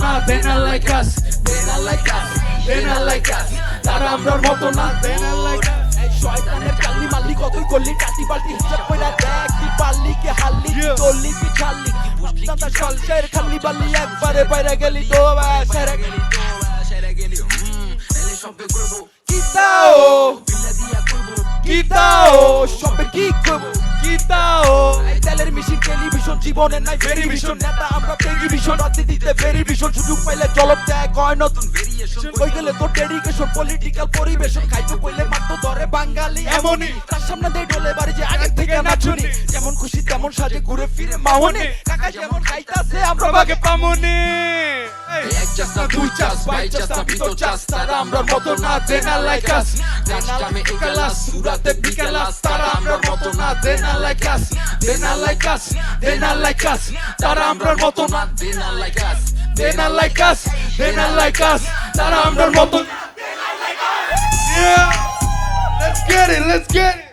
না, they not like us, they not like us, they not like us, তারা আমরার মতো না, they not like us। এই শয়তানের কাল্লি মাল্লি কতই করলি টাটি বাল্টি হিসাব কইরা দেখ কি পারলি কি হাল্লি কি করলি কি ছাড়লি কি বুঝলি কি সলসের খাল্লি বাল্লি একবারে বাইরে গেলি তো ব্যাস হেরে গেলি এলে সবে করব কিতাও কিতাও সবে কি করব কিতাও এই তেলের মেশিন টেলিভিশন জীবনের নাই ভেরিভিশন নেতা আমরা টেলিভিশন অতিথিতে ভেরিভিশন সুযোগ পাইলে জলপ দেয় কয় নতুন ভেরিয়েশন কই গেলে তোর ডেডিকেশন পলিটিক্যাল পরিবেশন খাইতো কইলে মাত্র ধরে বাঙালি এমনই তার সামনে দেই ডলে বাড়ি যে আগে থেকে নাচুনি যেমন খুশি তেমন সাজে ঘুরে ফিরে মাহনে কাকা যেমন খাইতাছে আমরা ভাগে পামনি এক চাস না দুই চাস বাই চাস না ভিতর চাস তারা আমরার মতো না, they not like us, নাচকামে একালাস সুরাতে বিকালাস তারা আমরার মতো না, they not like us, they not like us, they not like us, তারা আমরার মতো না, they not like us, they not like us, they not like us, তারা আমরার মতো না, they not like us। Yeah, let's get it, let's get it.